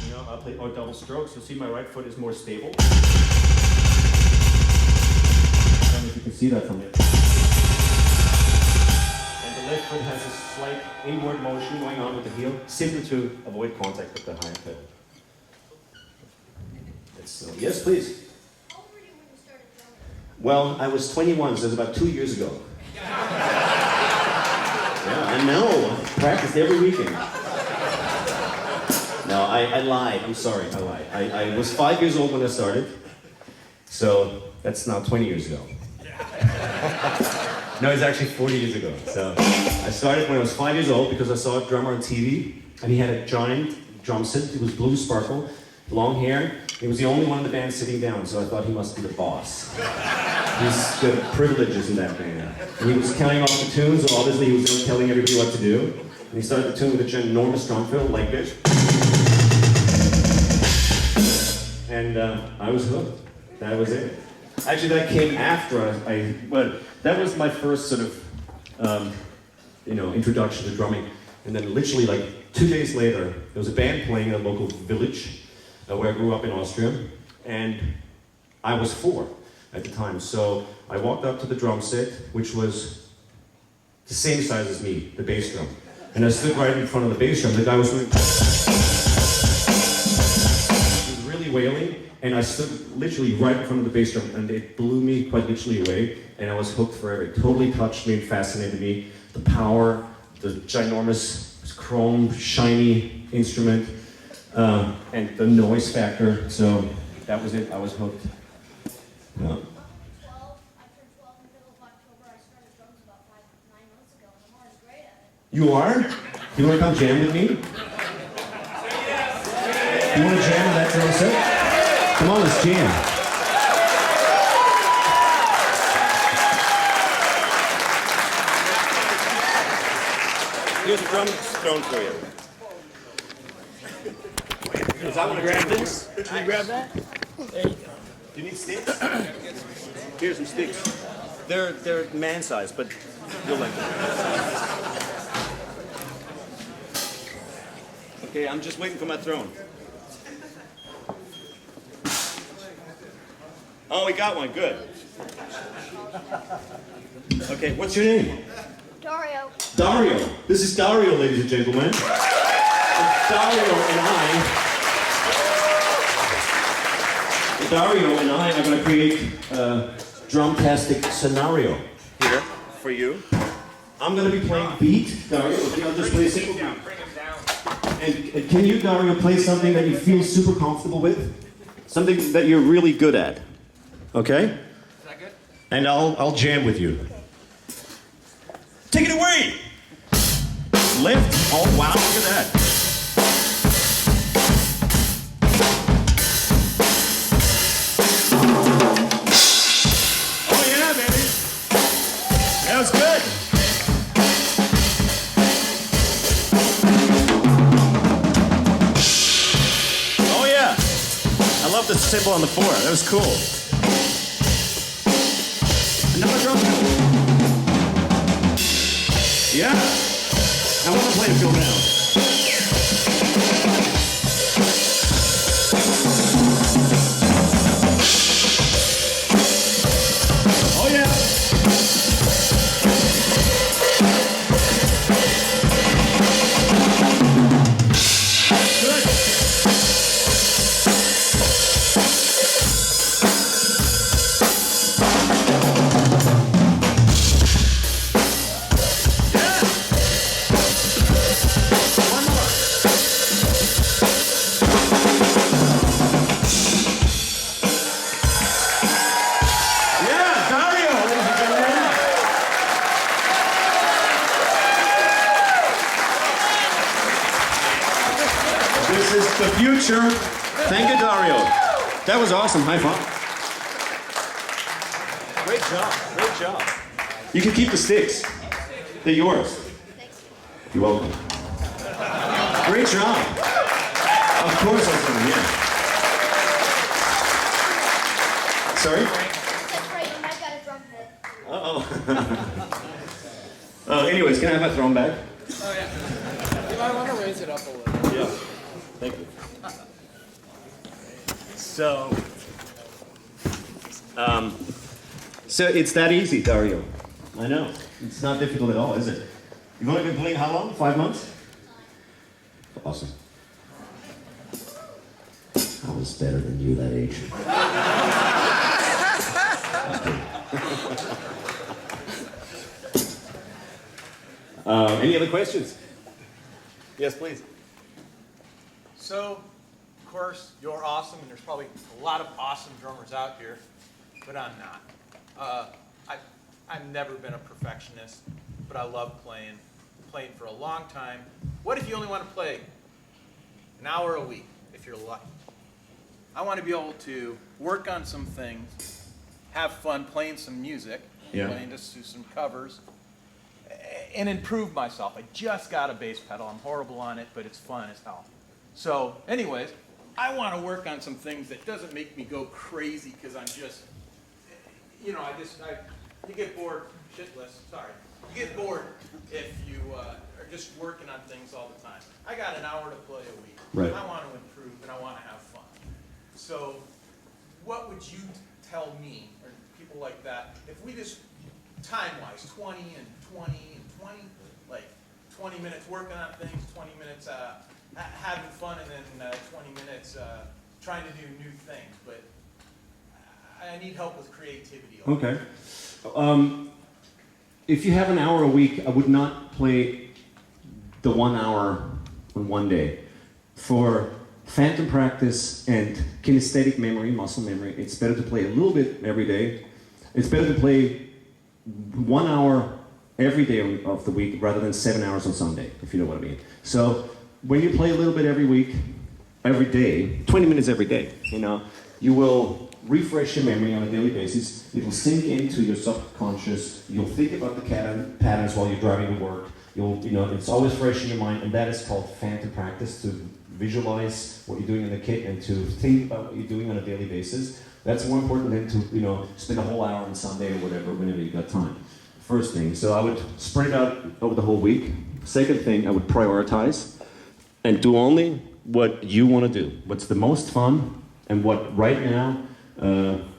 You know, I'll play double strokes. So see, my right foot is more stable. I don't know if you can see that from here. And the left foot has a slight inward motion going on with the heel, simply to avoid contact with the hi-hat pedal. Yes, please. How old were you when you started drumming? Well, I was 21, so it was about 2 years ago. Yeah, I know. I practiced every weekend. No, I lied. I'm sorry, I lied. I was 5 years old when I started, so that's now 20 years ago. No, it's actually 40 years ago. So I started when I was 5 years old because I saw a drummer on TV, and he had a giant drum set. It was blue sparkle, long hair. He was the only one in the band sitting down, so I thought he must be the boss. He's got privileges in that band. And he was counting off the tunes, so obviously he was telling everybody what to do. And he started the tune with a ginormous drum fill, like this. And I was hooked. That was it. Actually, that came after that was my first sort of, introduction to drumming. And then literally like 2 days later, there was a band playing in a local village where I grew up in Austria, and I was 4 at the time. So I walked up to the drum set, which was the same size as me, the bass drum. And I stood right in front of the bass drum. The guy was doing... He was really wailing, and I stood literally right in front of the bass drum, and it blew me quite literally away, and I was hooked forever. It totally touched me and fascinated me. The power, the ginormous, chrome, shiny instrument, and the noise factor, so that was it, I was hooked. Yeah. I turned 12 in the middle of October. I started drums about 9 months ago, and I'm always great at it. You are? You want to come jam with me? You want to jam on that drum set? Come on, let's jam. Here's a drum stone for you. Because I want to grab this. Can you grab that? There you go. Do you need sticks? Here's some sticks. They're man size, but you'll like them. Okay, I'm just waiting for my throne. Oh, we got one. Good. Okay, what's your name? Dario. Dario. This is Dario, ladies and gentlemen. Dario and I are going to create a drumtastic scenario here for you. I'm going to be playing beat, Dario. I'll just play simple beat. And can you, Dario, play something that you feel super comfortable with? Something that you're really good at. Okay? Is that good? And I'll jam with you. Take it away! Lift. Oh, wow, look at that. Oh, yeah, baby. That was good. Oh, yeah. I love the cymbal on the 4. That was cool. Another drum. Yeah. I want to play a fill down. Oh yeah. This is the future. Thank you, Dario. That was awesome. High five. Great job. Great job. You can keep the sticks. They're yours. You're welcome. Great job. Of course I can, yeah. Sorry? That's right, you might got a drum hit. Uh-oh. Anyways, can I have my throne back? Oh, yeah. You might want to raise it up a little. Yeah. Thank you. So it's that easy, Dario. I know. It's not difficult at all, is it? You've only been playing how long? 5 months? Awesome. I was better than you that age. Any other questions? Yes, please. So, of course, you're awesome, and there's probably a lot of awesome drummers out here, but I'm not. I've never been a perfectionist, but I love playing for a long time. What if you only want to play an hour a week, if you're lucky? I want to be able to work on some things, have fun playing some music, playing just do some covers, and improve myself. I just got a bass pedal. I'm horrible on it, but it's fun as hell. So, anyways, I want to work on some things that doesn't make me go crazy because I'm just, you get bored shitless. Sorry, you get bored if you are just working on things all the time. I got an hour to play a week. Right. I want to improve and I want to have fun. So, what would you tell me or people like that if we just time-wise 20 and 20 and 20, like 20 minutes working on things, 20 minutes having fun, and then 20 minutes trying to do new things. But I need help with creativity. Okay. If you have an hour a week, I would not play the 1 hour on one day. For phantom practice and kinesthetic memory, muscle memory, it's better to play a little bit every day. It's better to play 1 hour every day of the week rather than 7 hours on Sunday, if you know what I mean. So when you play a little bit every week, every day, 20 minutes every day, you will refresh your memory on a daily basis. It will sink into your subconscious. You'll think about the patterns while you're driving to work. It's always fresh in your mind, and that is called phantom practice, to visualize what you're doing in the kit and to think about what you're doing on a daily basis. That's more important than to, spend a whole hour on Sunday or whatever, whenever you got time. First thing, so I would spread it out over the whole week. Second thing, I would prioritize and do only what you want to do. What's the most fun and what right now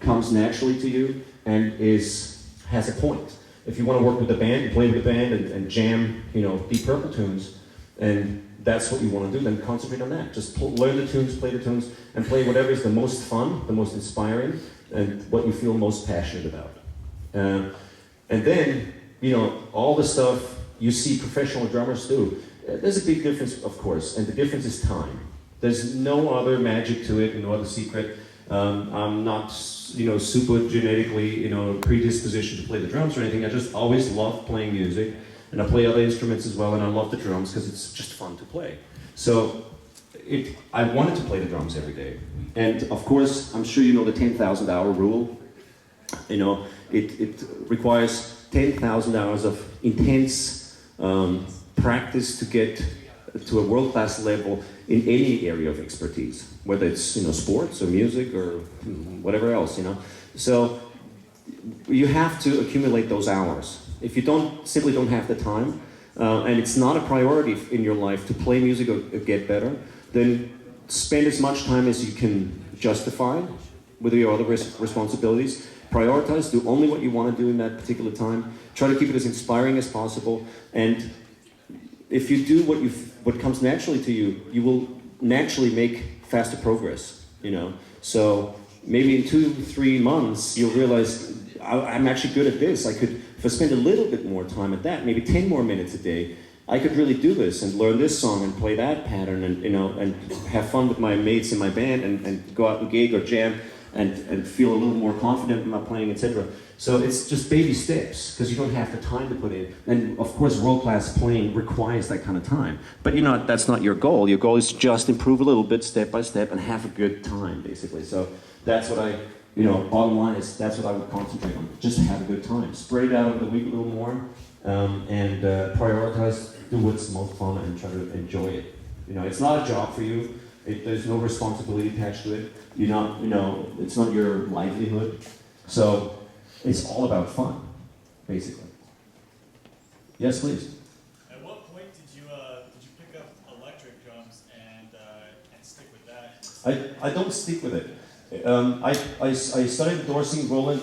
comes naturally to you and has a point. If you want to work with the band, play with the band and jam, Deep Purple tunes, and that's what you want to do, then concentrate on that. Just learn the tunes, play the tunes, and play whatever is the most fun, the most inspiring, and what you feel most passionate about. And then, all the stuff you see professional drummers do, there's a big difference, of course, and the difference is time. There's no other magic to it, no other secret. I'm not, super genetically, predispositioned to play the drums or anything. I just always loved playing music, and I play other instruments as well, and I love the drums because it's just fun to play. So I wanted to play the drums every day. And of course, I'm sure you know the 10,000 hour rule. It requires 10,000 hours of intense practice to get to a world-class level in any area of expertise, whether it's sports or music or whatever else. So you have to accumulate those hours. If you simply don't have the time, and it's not a priority in your life to play music or get better, then spend as much time as you can justify with your other responsibilities. Prioritize, do only what you want to do in that particular time. Try to keep it as inspiring as possible, and if you do what comes naturally to you, you will naturally make faster progress. So maybe in 2-3 months you'll realize I'm actually good at this. If I spend a little bit more time at that, maybe 10 more minutes a day, I could really do this and learn this song and play that pattern and and have fun with my mates in my band and go out and gig or jam. and feel a little more confident in my playing, etc. So it's just baby steps, because you don't have the time to put in. And of course, world-class playing requires that kind of time. But that's not your goal. Your goal is to just improve a little bit, step by step, and have a good time, basically. So that's what bottom line is, that's what I would concentrate on. Just have a good time. Spread it out over the week a little more, and prioritize, do what's most fun, and try to enjoy it. It's not a job for you. There's no responsibility attached to it. It's not your livelihood. So it's all about fun, basically. Yes, please. At what point did you pick up electric drums and stick with that? I don't stick with it. I started endorsing Roland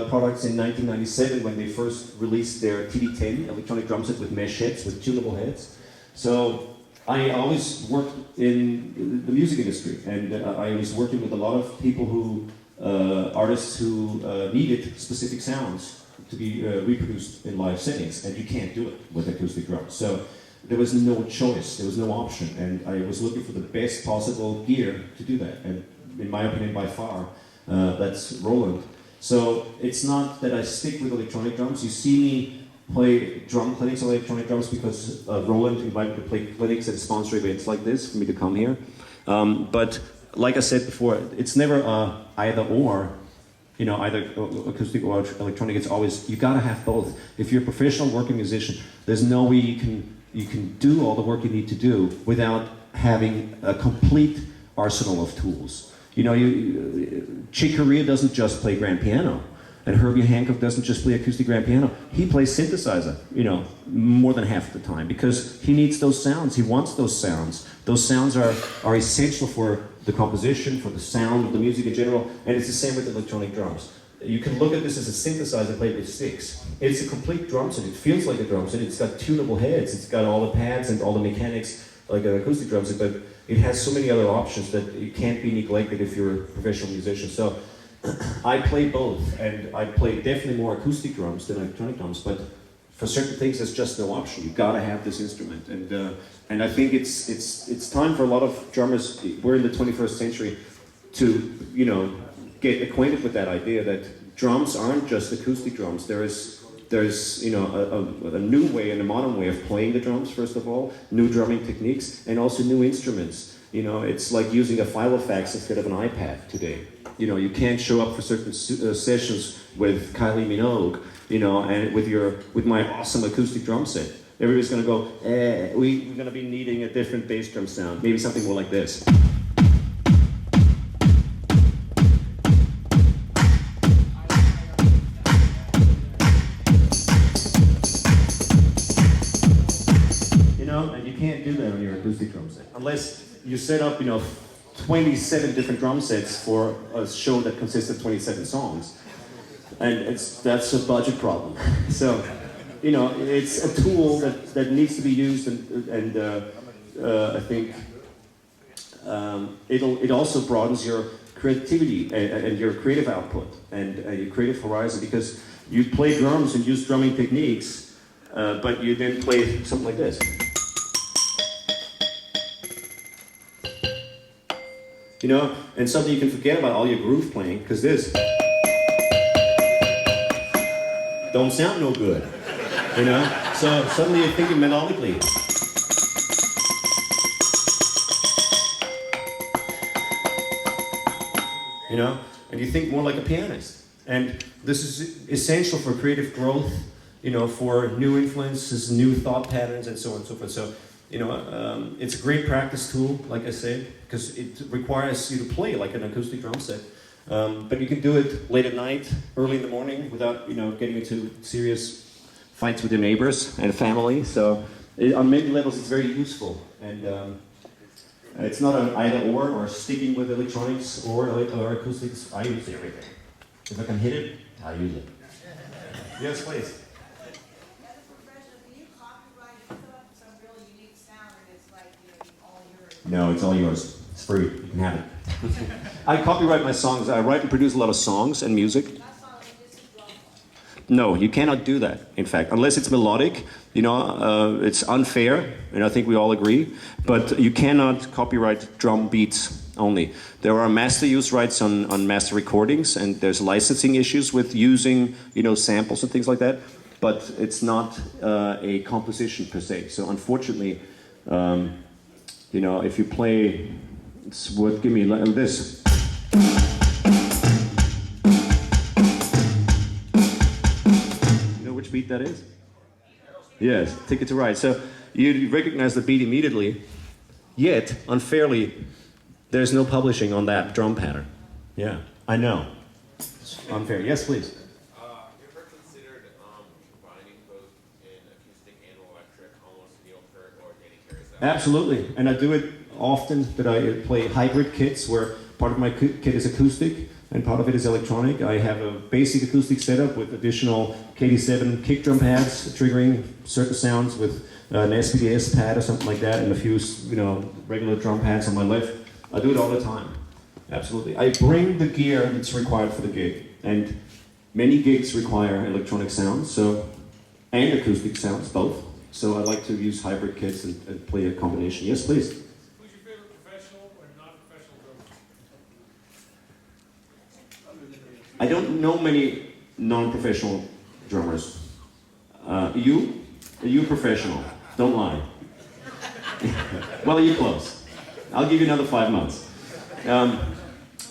products in 1997 when they first released their TD-10 electronic drum set with mesh heads, with tunable heads. So I always worked in the music industry, and I was working with a lot of people artists who needed specific sounds to be reproduced in live settings, and you can't do it with acoustic drums. So there was no choice, there was no option, and I was looking for the best possible gear to do that. And in my opinion, by far, that's Roland. So it's not that I stick with electronic drums. You see me play drum clinics on electronic drums because Roland invited me to play clinics and sponsor events like this for me to come here. But like I said before, it's never either or, either acoustic or electronic. It's always, you gotta have both. If you're a professional working musician, there's no way you can do all the work you need to do without having a complete arsenal of tools. Chick Corea doesn't just play grand piano, and Herbie Hancock doesn't just play acoustic grand piano. He plays synthesizer, more than half the time, because he needs those sounds. He wants those sounds. Those sounds are essential for the composition, for the sound of the music in general, and it's the same with electronic drums. You can look at this as a synthesizer played with sticks. It's a complete drum set. It feels like a drum set. It's got tunable heads. It's got all the pads and all the mechanics like an acoustic drum set, but it has so many other options that it can't be neglected if you're a professional musician. So I play both, and I play definitely more acoustic drums than electronic drums, but for certain things there's just no option. You've got to have this instrument, and I think it's time for a lot of drummers, we're in the 21st century, to get acquainted with that idea that drums aren't just acoustic drums. There's a new way and a modern way of playing the drums, first of all, new drumming techniques, and also new instruments. It's like using a filofax instead of an iPad today. You can't show up for certain sessions with Kylie Minogue, and with my awesome acoustic drum set. Everybody's gonna go, we're gonna be needing a different bass drum sound, maybe something more like this. And you can't do that on your acoustic drum set. Unless you set up, 27 different drum sets for a show that consists of 27 songs. And that's a budget problem. So, it's a tool that needs to be used, and I think it also broadens your creativity and your creative output and your creative horizon, because you play drums and use drumming techniques, but you then play something like this. And something you can forget about all your groove playing, because this don't sound no good, So suddenly you're thinking melodically. And you think more like a pianist. And this is essential for creative growth, for new influences, new thought patterns, and so on and so forth. So, it's a great practice tool, like I said, because it requires you to play like an acoustic drum set. But you can do it late at night, early in the morning, without getting into serious fights with your neighbors and family. So on many levels, it's very useful, and it's not an either or sticking with electronics or acoustics. I use everything. If I can hit it, I use it. Yes, please. No, it's all yours. It's free. You can have it. I copyright my songs. I write and produce a lot of songs and music. No, you cannot do that, in fact, unless it's melodic. It's unfair, and I think we all agree, but you cannot copyright drum beats only. There are master use rights on master recordings, and there's licensing issues with using, samples and things like that, but it's not a composition per se. So unfortunately, if you play, give me this. Which beat that is? Yes, Ticket to Ride. So you recognize the beat immediately, yet unfairly, there's no publishing on that drum pattern. Yeah, I know. It's unfair. Yes, please. Have you ever considered combining both in acoustic and electric, almost Neil Peart or Danny Carey's? Absolutely, and I do it often. That I play hybrid kits where part of my kit is acoustic and part of it is electronic. I have a basic acoustic setup with additional KD7 kick drum pads, triggering certain sounds with an SPDS pad or something like that, and a few, regular drum pads on my left. I do it all the time. Absolutely. I bring the gear that's required for the gig, and many gigs require electronic sounds, and acoustic sounds, both. So I like to use hybrid kits and play a combination. Yes, please. Who's your favorite professional or non-professional drummer? I don't know many non-professional drummers. You? Are you a professional? Don't lie. Well, you're close. I'll give you another 5 months.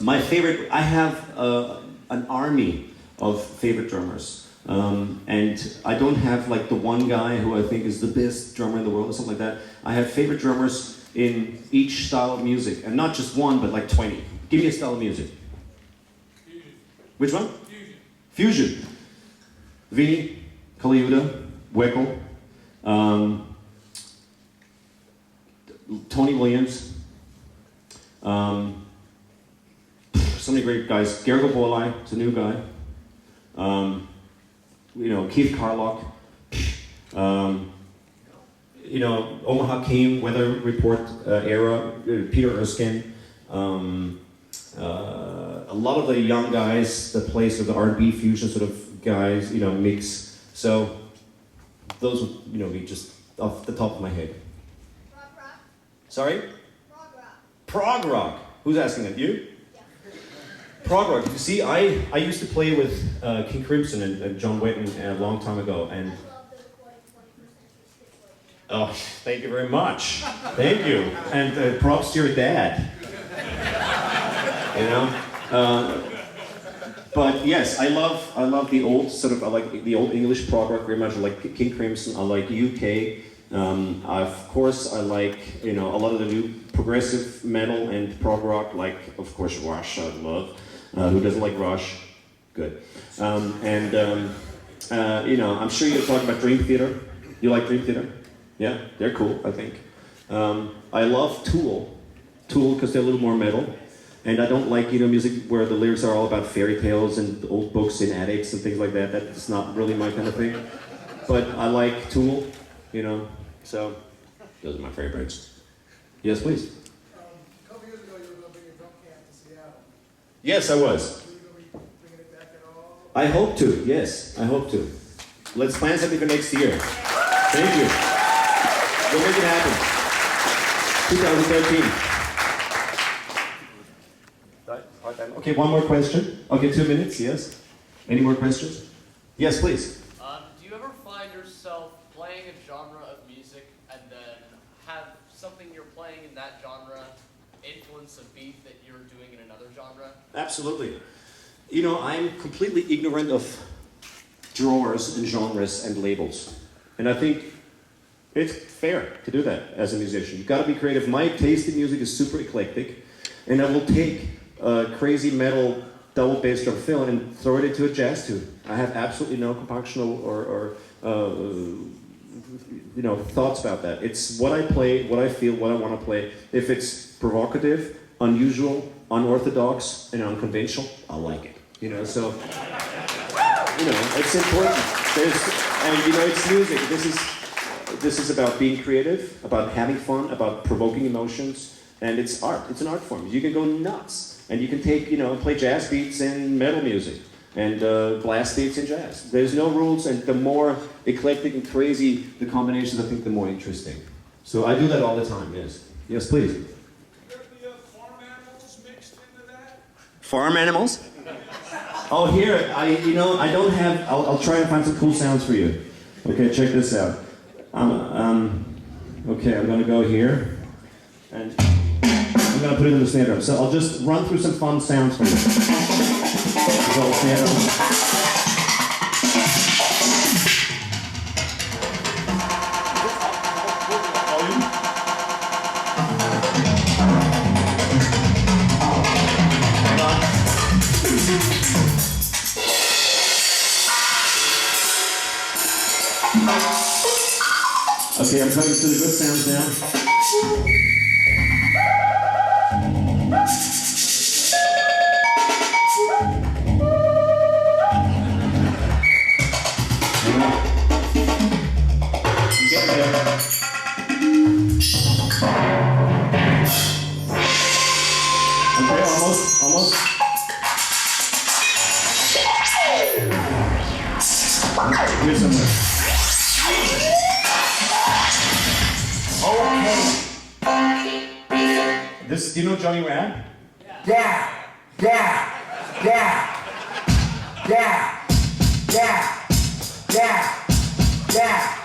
My favorite, I have an army of favorite drummers. And I don't have like the one guy who I think is the best drummer in the world or something like that. I have favorite drummers in each style of music. And not just one, but like 20. Give me a style of music. Fusion. Which one? Fusion. Fusion. Vinny, Kaliuda, Weckel, Tony Williams, so many great guys. Gergo Bolai is a new guy. Keith Carlock. Omaha King, Weather Report era, Peter Erskine. A lot of the young guys that play sort of the R&B fusion sort of guys, mix. So those would, be just off the top of my head. Prog rock. Sorry? Prog rock. Prog rock. Who's asking that? You? Yeah. Prog rock. You see, I used to play with King Crimson and John Wetton a long time ago, and I love the recording 20% just oh, thank you very much. Thank you, and props to your dad. But yes, I love the old I like the old English prog rock very much. I like King Crimson. I like UK. Of course, I like a lot of the new progressive metal and prog rock. Like of course Rush. I love. Who doesn't like Rush? Good. I'm sure you're talking about Dream Theater. You like Dream Theater? Yeah, they're cool. I think. I love Tool because they're a little more metal. And I don't like, music where the lyrics are all about fairy tales and old books in attics and things like that. That's not really my kind of thing. But I like Tool, so those are my favorites. Yes, please. A couple years ago, you were going to bring your drum camp to Seattle. Yes, I was. Are you going to be bringing it back at all? I hope to, yes, I hope to. Let's plan something for next year. Thank you. We'll make it happen. 2013. Okay, one more question. Okay, 2 minutes, yes. Any more questions? Yes, please. Do you ever find yourself playing a genre of music and then have something you're playing in that genre influence a beat that you're doing in another genre? Absolutely. I'm completely ignorant of drawers and genres and labels. And I think it's fair to do that as a musician. You've got to be creative. My taste in music is super eclectic, and I will take crazy metal double bass drum fill and throw it into a jazz tune. I have absolutely no compunctional or thoughts about that. It's what I play, what I feel, what I want to play. If it's provocative, unusual, unorthodox, and unconventional, I like it. So it's important. It's music. This is about being creative, about having fun, about provoking emotions, and it's art. It's an art form. You can go nuts. And you can take, play jazz beats and metal music. and blast beats and jazz. There's no rules, and the more eclectic and crazy the combinations, I think the more interesting. So I do that all the time, yes. Yes, please. Farm animals mixed into that? Farm animals? Oh, here, I don't have, I'll try and find some cool sounds for you. Okay, check this out. Okay, I'm gonna go here, and I'm gonna put it in the snare drum. So I'll just run through some fun sounds for you. So, snare drum. Okay, I'm coming to the good sounds now. Get there. Okay, almost. Here's somewhere. This, do you know Johnny Rad? Yeah.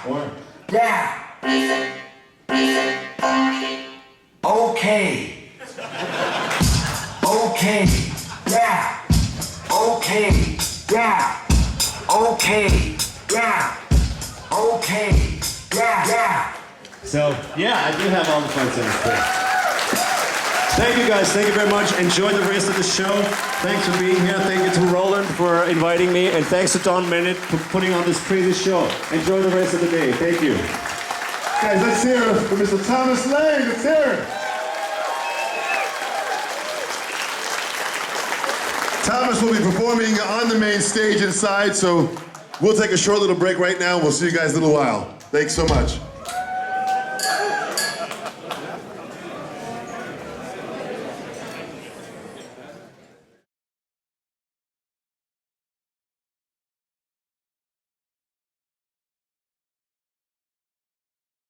Or? Yeah. Okay. Okay. Yeah. Okay. Yeah. Okay. Yeah. Okay. Yeah. So, yeah, I do have all the fun sounds too. Thank you guys, thank you very much. Enjoy the rest of the show. Thanks for being here. Thank you to Roland for inviting me. And thanks to Don Bennett for putting on this crazy show. Enjoy the rest of the day. Thank you. Guys, let's hear it for Mr. Thomas Lang. Let's hear it. Thomas will be performing on the main stage inside, so we'll take a short little break right now. We'll see you guys in a little while. Thanks so much.